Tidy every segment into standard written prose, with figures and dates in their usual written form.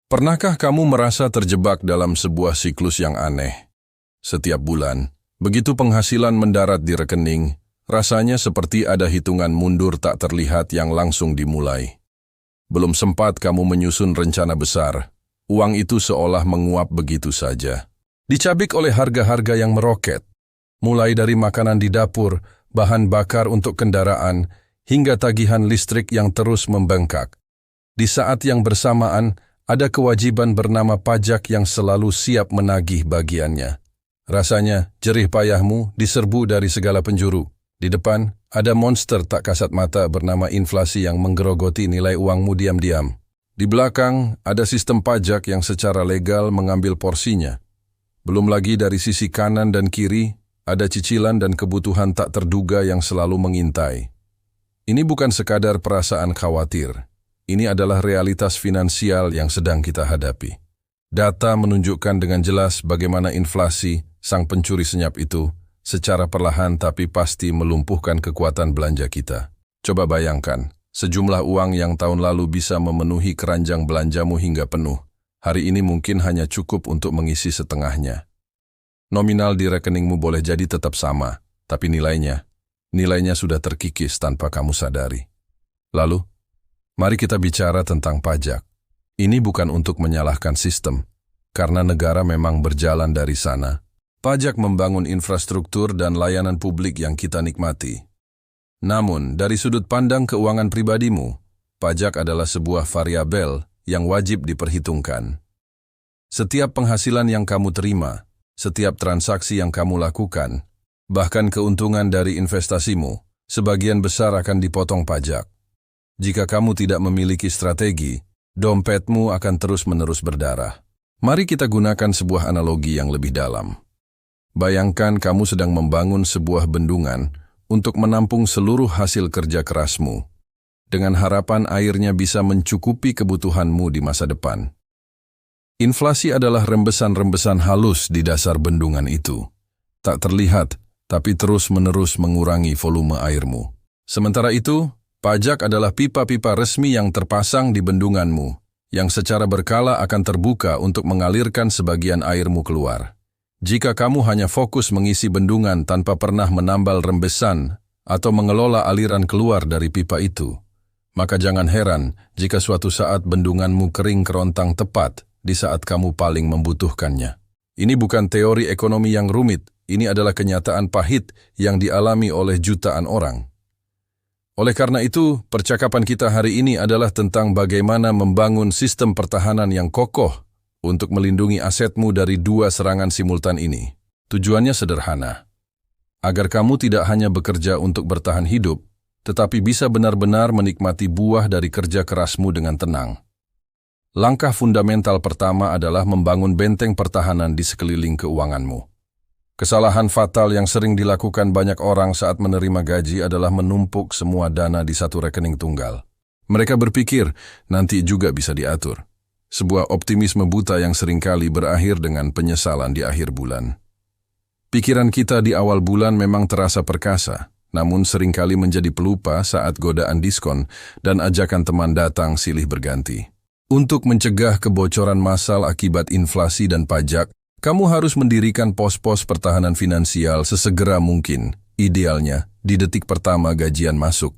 Pernahkah kamu merasa terjebak dalam sebuah siklus yang aneh? Setiap bulan, begitu penghasilan mendarat di rekening, rasanya seperti ada hitungan mundur tak terlihat yang langsung dimulai. Belum sempat kamu menyusun rencana besar, uang itu seolah menguap begitu saja. Dicabik oleh harga-harga yang meroket, mulai dari makanan di dapur, bahan bakar untuk kendaraan, hingga tagihan listrik yang terus membengkak. Di saat yang bersamaan, ada kewajiban bernama pajak yang selalu siap menagih bagiannya. Rasanya, jerih payahmu diserbu dari segala penjuru. Di depan, ada monster tak kasat mata bernama inflasi yang menggerogoti nilai uangmu diam-diam. Di belakang, ada sistem pajak yang secara legal mengambil porsinya. Belum lagi dari sisi kanan dan kiri, ada cicilan dan kebutuhan tak terduga yang selalu mengintai. Ini bukan sekadar perasaan khawatir. Ini adalah realitas finansial yang sedang kita hadapi. Data menunjukkan dengan jelas bagaimana inflasi, sang pencuri senyap itu, secara perlahan tapi pasti melumpuhkan kekuatan belanja kita. Coba bayangkan, sejumlah uang yang tahun lalu bisa memenuhi keranjang belanjamu hingga penuh. Hari ini mungkin hanya cukup untuk mengisi setengahnya. Nominal di rekeningmu boleh jadi tetap sama, tapi nilainya sudah terkikis tanpa kamu sadari. Lalu, mari kita bicara tentang pajak. Ini bukan untuk menyalahkan sistem, karena negara memang berjalan dari sana. Pajak membangun infrastruktur dan layanan publik yang kita nikmati. Namun, dari sudut pandang keuangan pribadimu, pajak adalah sebuah variabel yang wajib diperhitungkan. Setiap penghasilan yang kamu terima, setiap transaksi yang kamu lakukan, bahkan keuntungan dari investasimu, sebagian besar akan dipotong pajak. Jika kamu tidak memiliki strategi, dompetmu akan terus-menerus berdarah. Mari kita gunakan sebuah analogi yang lebih dalam. Bayangkan kamu sedang membangun sebuah bendungan untuk menampung seluruh hasil kerja kerasmu, dengan harapan airnya bisa mencukupi kebutuhanmu di masa depan. Inflasi adalah rembesan-rembesan halus di dasar bendungan itu. Tak terlihat, tapi terus-menerus mengurangi volume airmu. Sementara itu, pajak adalah pipa-pipa resmi yang terpasang di bendunganmu, yang secara berkala akan terbuka untuk mengalirkan sebagian airmu keluar. Jika kamu hanya fokus mengisi bendungan tanpa pernah menambal rembesan atau mengelola aliran keluar dari pipa itu, maka jangan heran jika suatu saat bendunganmu kering kerontang tepat di saat kamu paling membutuhkannya. Ini bukan teori ekonomi yang rumit, ini adalah kenyataan pahit yang dialami oleh jutaan orang. Oleh karena itu, percakapan kita hari ini adalah tentang bagaimana membangun sistem pertahanan yang kokoh untuk melindungi asetmu dari dua serangan simultan ini. Tujuannya sederhana, agar kamu tidak hanya bekerja untuk bertahan hidup, tetapi bisa benar-benar menikmati buah dari kerja kerasmu dengan tenang. Langkah fundamental pertama adalah membangun benteng pertahanan di sekeliling keuanganmu. Kesalahan fatal yang sering dilakukan banyak orang saat menerima gaji adalah menumpuk semua dana di satu rekening tunggal. Mereka berpikir, nanti juga bisa diatur. Sebuah optimisme buta yang seringkali berakhir dengan penyesalan di akhir bulan. Pikiran kita di awal bulan memang terasa perkasa, namun seringkali menjadi pelupa saat godaan diskon dan ajakan teman datang silih berganti. Untuk mencegah kebocoran massal akibat inflasi dan pajak, kamu harus mendirikan pos-pos pertahanan finansial sesegera mungkin, idealnya di detik pertama gajian masuk.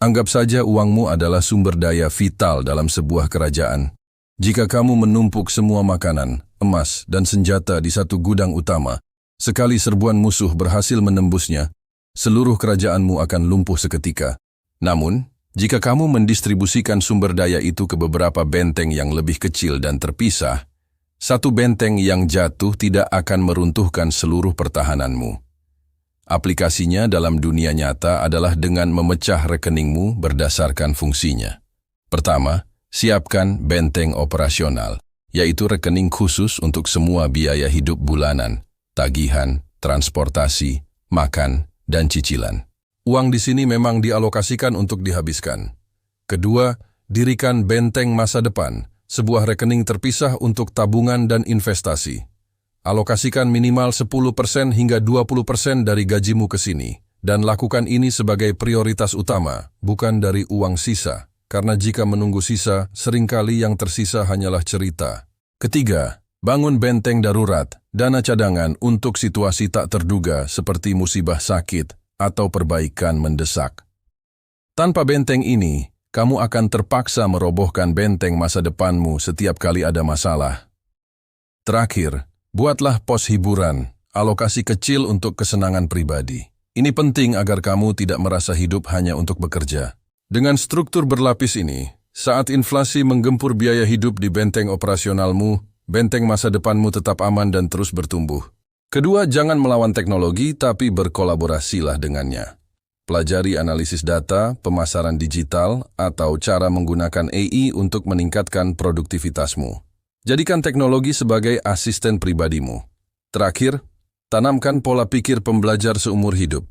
Anggap saja uangmu adalah sumber daya vital dalam sebuah kerajaan. Jika kamu menumpuk semua makanan, emas, dan senjata di satu gudang utama, sekali serbuan musuh berhasil menembusnya, seluruh kerajaanmu akan lumpuh seketika. Namun, jika kamu mendistribusikan sumber daya itu ke beberapa benteng yang lebih kecil dan terpisah, satu benteng yang jatuh tidak akan meruntuhkan seluruh pertahananmu. Aplikasinya dalam dunia nyata adalah dengan memecah rekeningmu berdasarkan fungsinya. Pertama, siapkan benteng operasional, yaitu rekening khusus untuk semua biaya hidup bulanan, tagihan, transportasi, makan, dan cicilan. Uang di sini memang dialokasikan untuk dihabiskan. Kedua, dirikan benteng masa depan, sebuah rekening terpisah untuk tabungan dan investasi. Alokasikan minimal 10% hingga 20% dari gajimu ke sini, dan lakukan ini sebagai prioritas utama, bukan dari uang sisa. karena jika menunggu sisa, seringkali yang tersisa hanyalah cerita. Ketiga, bangun benteng darurat, dana cadangan untuk situasi tak terduga seperti musibah sakit atau perbaikan mendesak. Tanpa benteng ini, kamu akan terpaksa merobohkan benteng masa depanmu setiap kali ada masalah. Terakhir, buatlah pos hiburan, alokasi kecil untuk kesenangan pribadi. Ini penting agar kamu tidak merasa hidup hanya untuk bekerja. Dengan struktur berlapis ini, saat inflasi menggempur biaya hidup di benteng operasionalmu, benteng masa depanmu tetap aman dan terus bertumbuh. Kedua, jangan melawan teknologi, tapi berkolaborasilah dengannya. Pelajari analisis data, pemasaran digital, atau cara menggunakan AI untuk meningkatkan produktivitasmu. Jadikan teknologi sebagai asisten pribadimu. Terakhir, tanamkan pola pikir pembelajar seumur hidup.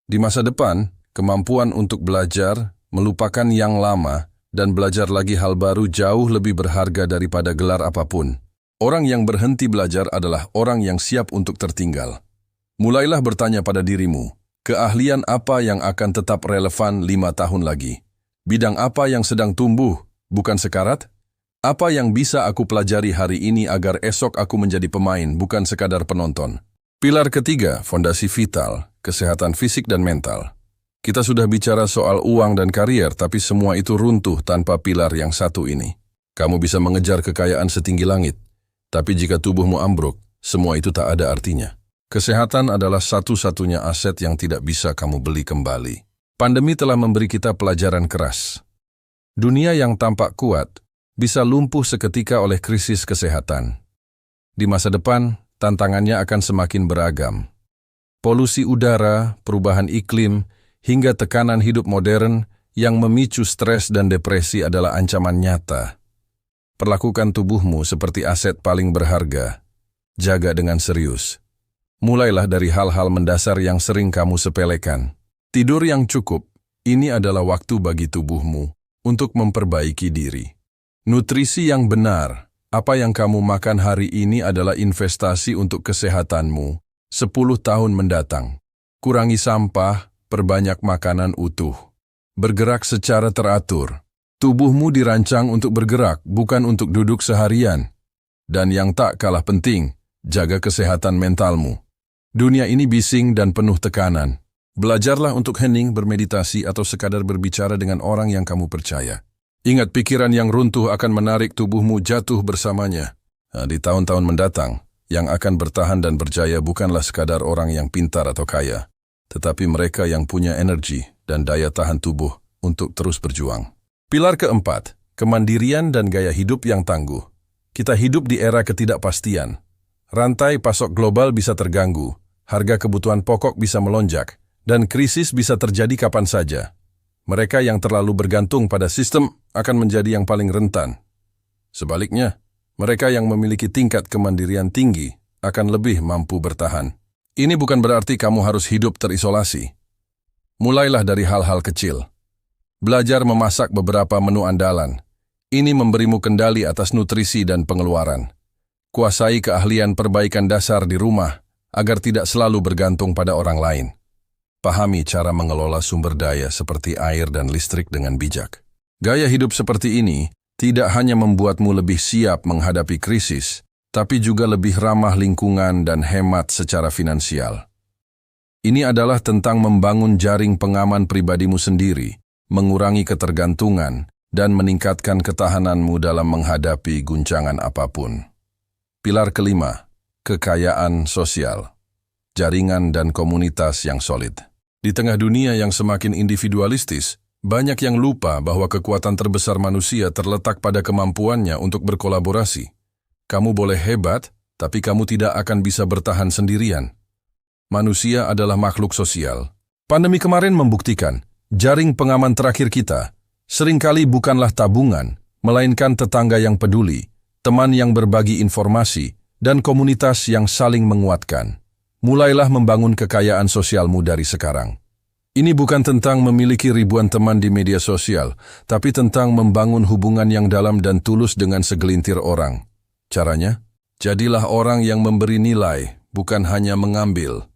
Di masa depan, kemampuan untuk belajar, melupakan yang lama, dan belajar lagi hal baru jauh lebih berharga daripada gelar apapun. Orang yang berhenti belajar adalah orang yang siap untuk tertinggal. Mulailah bertanya pada dirimu, keahlian apa yang akan tetap relevan 5 tahun lagi? Bidang apa yang sedang tumbuh, bukan sekarat? Apa yang bisa aku pelajari hari ini agar esok aku menjadi pemain, bukan sekadar penonton? Pilar ketiga, fondasi vital, kesehatan fisik dan mental. Kita sudah bicara soal uang dan karier, tapi semua itu runtuh tanpa pilar yang satu ini. Kamu bisa mengejar kekayaan setinggi langit, tapi jika tubuhmu ambruk, semua itu tak ada artinya. Kesehatan adalah satu-satunya aset yang tidak bisa kamu beli kembali. Pandemi telah memberi kita pelajaran keras. Dunia yang tampak kuat bisa lumpuh seketika oleh krisis kesehatan. Di masa depan, tantangannya akan semakin beragam. Polusi udara, perubahan iklim, hingga tekanan hidup modern yang memicu stres dan depresi adalah ancaman nyata. Perlakukan tubuhmu seperti aset paling berharga. Jaga dengan serius. Mulailah dari hal-hal mendasar yang sering kamu sepelekan. Tidur yang cukup, ini adalah waktu bagi tubuhmu untuk memperbaiki diri. Nutrisi yang benar, apa yang kamu makan hari ini adalah investasi untuk kesehatanmu 10 tahun mendatang. Kurangi sampah, perbanyak makanan utuh. Bergerak secara teratur. Tubuhmu dirancang untuk bergerak, bukan untuk duduk seharian. Dan yang tak kalah penting, jaga kesehatan mentalmu. Dunia ini bising dan penuh tekanan. Belajarlah untuk hening, bermeditasi, atau sekadar berbicara dengan orang yang kamu percaya. Ingat, pikiran yang runtuh akan menarik tubuhmu jatuh bersamanya. Di tahun-tahun mendatang, yang akan bertahan dan berjaya bukanlah sekadar orang yang pintar atau kaya, tetapi mereka yang punya energi dan daya tahan tubuh untuk terus berjuang. Pilar keempat, kemandirian dan gaya hidup yang tangguh. Kita hidup di era ketidakpastian. Rantai pasok global bisa terganggu, harga kebutuhan pokok bisa melonjak, dan krisis bisa terjadi kapan saja. Mereka yang terlalu bergantung pada sistem akan menjadi yang paling rentan. Sebaliknya, mereka yang memiliki tingkat kemandirian tinggi akan lebih mampu bertahan. Ini bukan berarti kamu harus hidup terisolasi. Mulailah dari hal-hal kecil. Belajar memasak beberapa menu andalan. Ini memberimu kendali atas nutrisi dan pengeluaran. Kuasai keahlian perbaikan dasar di rumah agar tidak selalu bergantung pada orang lain. Pahami cara mengelola sumber daya seperti air dan listrik dengan bijak. Gaya hidup seperti ini tidak hanya membuatmu lebih siap menghadapi krisis, tapi juga lebih ramah lingkungan dan hemat secara finansial. Ini adalah tentang membangun jaring pengaman pribadimu sendiri, mengurangi ketergantungan, dan meningkatkan ketahananmu dalam menghadapi guncangan apapun. Pilar kelima, kekayaan sosial, jaringan dan komunitas yang solid. Di tengah dunia yang semakin individualistis, banyak yang lupa bahwa kekuatan terbesar manusia terletak pada kemampuannya untuk berkolaborasi. Kamu boleh hebat, tapi kamu tidak akan bisa bertahan sendirian. Manusia adalah makhluk sosial. Pandemi kemarin membuktikan, jaring pengaman terakhir kita seringkali bukanlah tabungan, melainkan tetangga yang peduli, teman yang berbagi informasi, dan komunitas yang saling menguatkan. Mulailah membangun kekayaan sosialmu dari sekarang. Ini bukan tentang memiliki ribuan teman di media sosial, tapi tentang membangun hubungan yang dalam dan tulus dengan segelintir orang. Caranya, jadilah orang yang memberi nilai, bukan hanya mengambil.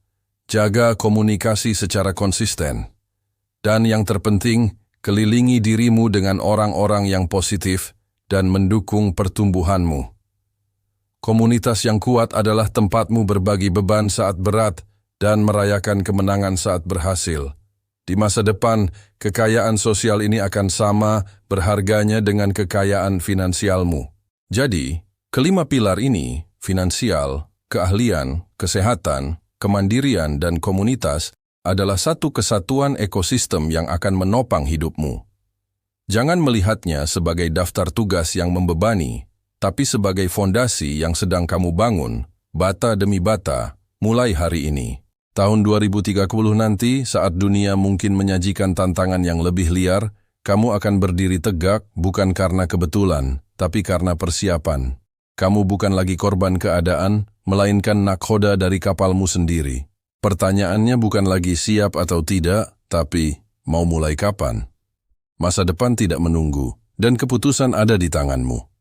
Jaga komunikasi secara konsisten. Dan yang terpenting, kelilingi dirimu dengan orang-orang yang positif dan mendukung pertumbuhanmu. Komunitas yang kuat adalah tempatmu berbagi beban saat berat dan merayakan kemenangan saat berhasil. Di masa depan, kekayaan sosial ini akan sama berharganya dengan kekayaan finansialmu. Jadi, kelima pilar ini, finansial, keahlian, kesehatan, kemandirian, dan komunitas, adalah satu kesatuan ekosistem yang akan menopang hidupmu. Jangan melihatnya sebagai daftar tugas yang membebani, tapi sebagai fondasi yang sedang kamu bangun, bata demi bata, mulai hari ini. Tahun 2030 nanti, saat dunia mungkin menyajikan tantangan yang lebih liar, kamu akan berdiri tegak bukan karena kebetulan, tapi karena persiapan. Kamu bukan lagi korban keadaan, melainkan nakhoda dari kapalmu sendiri. Pertanyaannya bukan lagi siap atau tidak, tapi mau mulai kapan? Masa depan tidak menunggu, dan keputusan ada di tanganmu.